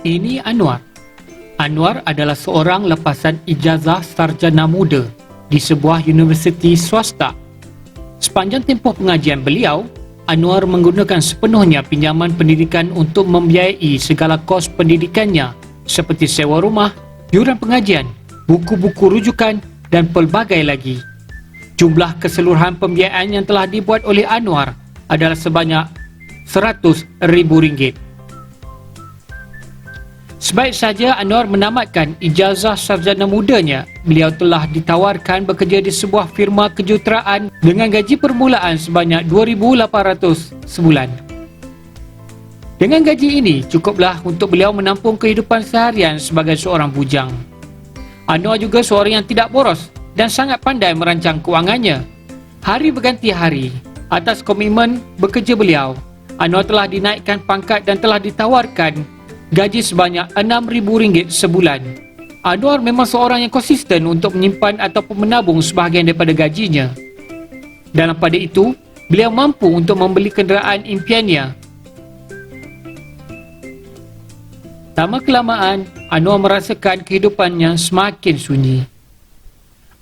Ini Anwar. Anwar adalah seorang lepasan ijazah sarjana muda di sebuah universiti swasta. Sepanjang tempoh pengajian beliau, Anwar menggunakan sepenuhnya pinjaman pendidikan untuk membiayai segala kos pendidikannya seperti sewa rumah, yuran pengajian, buku-buku rujukan dan pelbagai lagi. Jumlah keseluruhan pembiayaan yang telah dibuat oleh Anwar adalah sebanyak RM100,000. Sebaik saja Anwar menamatkan ijazah sarjana mudanya, beliau telah ditawarkan bekerja di sebuah firma kejuruteraan dengan gaji permulaan sebanyak RM2,800 sebulan. Dengan gaji ini, cukuplah untuk beliau menampung kehidupan seharian sebagai seorang bujang. Anwar juga seorang yang tidak boros dan sangat pandai merancang kewangannya. Hari berganti hari, atas komitmen bekerja beliau, Anwar telah dinaikkan pangkat dan telah ditawarkan gaji sebanyak RM6,000 sebulan. Anwar memang seorang yang konsisten untuk menyimpan ataupun menabung sebahagian daripada gajinya. Dalam pada itu, beliau mampu untuk membeli kenderaan impiannya. Lama-kelamaan, Anwar merasakan kehidupannya semakin sunyi.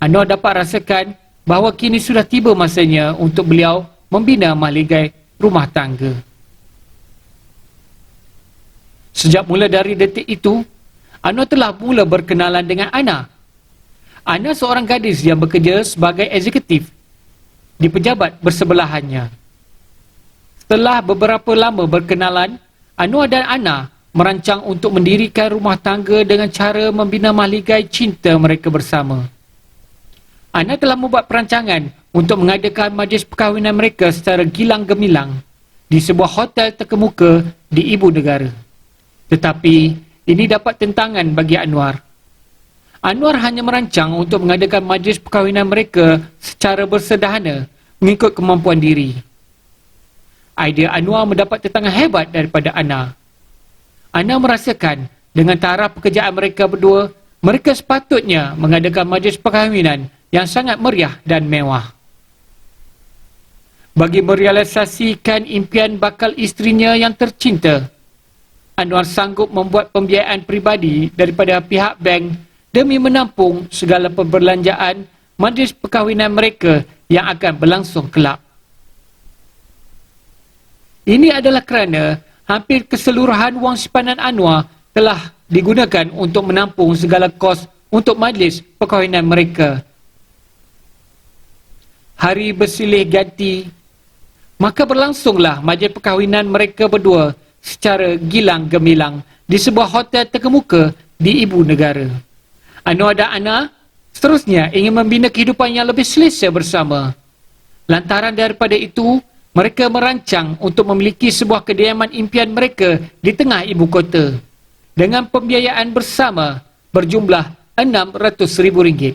Anwar dapat rasakan bahawa kini sudah tiba masanya untuk beliau membina mahligai rumah tangga. Sejak mula dari detik itu, Anwar telah mula berkenalan dengan Ana. Ana seorang gadis yang bekerja sebagai eksekutif di pejabat bersebelahannya. Setelah beberapa lama berkenalan, Anwar dan Ana merancang untuk mendirikan rumah tangga dengan cara membina mahligai cinta mereka bersama. Ana telah membuat perancangan untuk mengadakan majlis perkahwinan mereka secara gilang gemilang di sebuah hotel terkemuka di ibu negara. Tetapi, ini dapat tentangan bagi Anwar. Anwar hanya merancang untuk mengadakan majlis perkahwinan mereka secara bersederhana mengikut kemampuan diri. Idea Anwar mendapat tentangan hebat daripada Ana. Ana merasakan dengan taraf pekerjaan mereka berdua, mereka sepatutnya mengadakan majlis perkahwinan yang sangat meriah dan mewah. Bagi merealisasikan impian bakal isterinya yang tercinta, Anwar sanggup membuat pembiayaan peribadi daripada pihak bank demi menampung segala perbelanjaan majlis perkahwinan mereka yang akan berlangsung kelak. Ini adalah kerana hampir keseluruhan wang simpanan Anwar telah digunakan untuk menampung segala kos untuk majlis perkahwinan mereka. Hari bersilih ganti, maka berlangsunglah majlis perkahwinan mereka berdua secara gilang gemilang di sebuah hotel terkemuka di ibu negara. Anwar dan Ana seterusnya ingin membina kehidupan yang lebih selesa bersama. Lantaran daripada itu, mereka merancang untuk memiliki sebuah kediaman impian mereka di tengah ibu kota dengan pembiayaan bersama berjumlah RM600,000.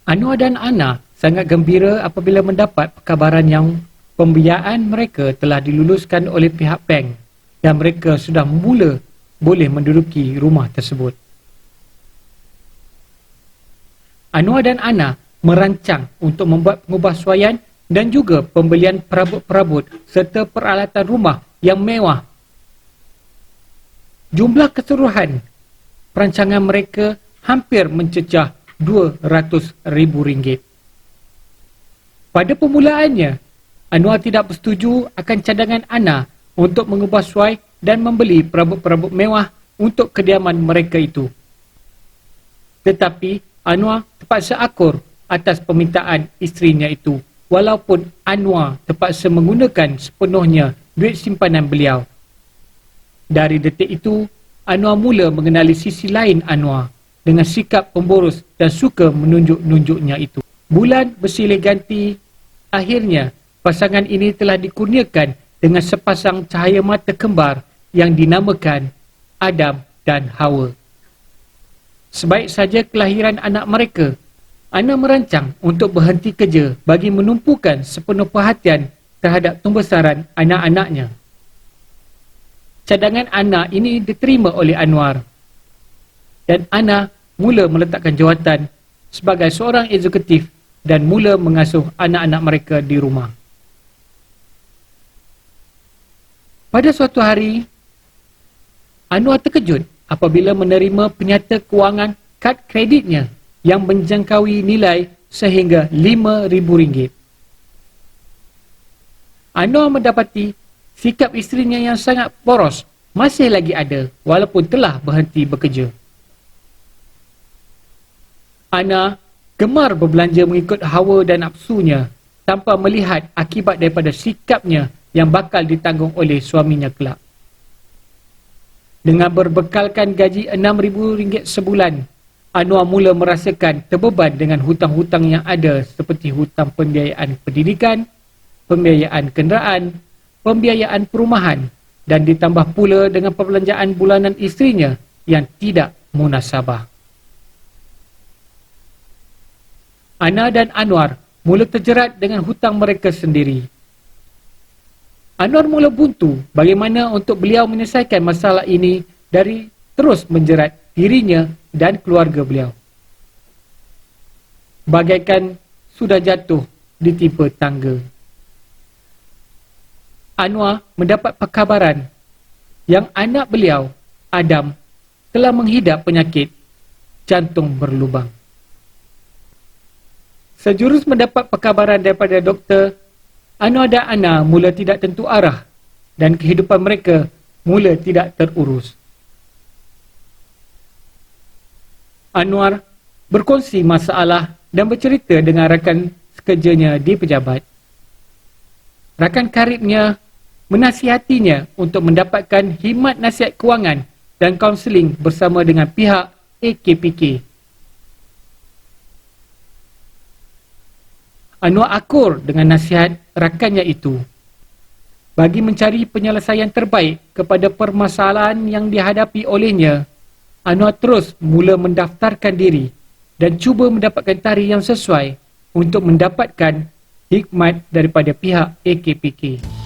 Anwar dan Ana sangat gembira apabila mendapat perkabaran yang pembiayaan mereka telah diluluskan oleh pihak bank dan mereka sudah mula boleh menduduki rumah tersebut. Anwar dan Ana merancang untuk membuat pengubahsuaian dan juga pembelian perabot-perabot serta peralatan rumah yang mewah. Jumlah keseluruhan perancangan mereka hampir mencecah RM200,000. Pada permulaannya, Anwar tidak bersetuju akan cadangan Ana untuk mengubah suai dan membeli perabot-perabot mewah untuk kediaman mereka itu. Tetapi Anwar terpaksa akur atas permintaan isterinya itu, walaupun Anwar terpaksa menggunakan sepenuhnya duit simpanan beliau. Dari detik itu, Anwar mula mengenali sisi lain Anwar dengan sikap pemboros dan suka menunjuk-nunjuknya itu. Bulan bersilih ganti, akhirnya pasangan ini telah dikurniakan dengan sepasang cahaya mata kembar yang dinamakan Adam dan Hawa. Sebaik saja kelahiran anak mereka, Ana merancang untuk berhenti kerja bagi menumpukan sepenuh perhatian terhadap pembesaran anak-anaknya. Cadangan Ana ini diterima oleh Anwar dan Ana mula meletakkan jawatan sebagai seorang eksekutif dan mula mengasuh anak-anak mereka di rumah. Pada suatu hari, Anwar terkejut apabila menerima penyata kewangan kad kreditnya yang menjangkaui nilai sehingga RM5,000. Anwar mendapati sikap isterinya yang sangat poros masih lagi ada walaupun telah berhenti bekerja. Ana gemar berbelanja mengikut hawa dan nafsunya tanpa melihat akibat daripada sikapnya yang bakal ditanggung oleh suaminya kelak. Dengan berbekalkan gaji RM6,000 sebulan, Anwar mula merasakan terbeban dengan hutang-hutang yang ada seperti hutang pembiayaan pendidikan, pembiayaan kenderaan, pembiayaan perumahan dan ditambah pula dengan perbelanjaan bulanan isterinya yang tidak munasabah. Ana dan Anwar mula terjerat dengan hutang mereka sendiri. Anwar mula buntu bagaimana untuk beliau menyelesaikan masalah ini dari terus menjerat dirinya dan keluarga beliau. Bagaikan sudah jatuh ditimpa tangga. Anwar mendapat perkabaran yang anak beliau, Adam, telah menghidap penyakit jantung berlubang. Sejurus mendapat perkabaran daripada doktor, Anwar dan Ana mula tidak tentu arah dan kehidupan mereka mula tidak terurus. Anwar berkongsi masalah dan bercerita dengan rakan sekerjanya di pejabat. Rakan karibnya menasihatinya untuk mendapatkan khidmat nasihat kewangan dan kaunseling bersama dengan pihak AKPK. Anwar akur dengan nasihat rakannya itu. Bagi mencari penyelesaian terbaik kepada permasalahan yang dihadapi olehnya, Anwar terus mula mendaftarkan diri dan cuba mendapatkan tarikh yang sesuai untuk mendapatkan hikmat daripada pihak AKPK.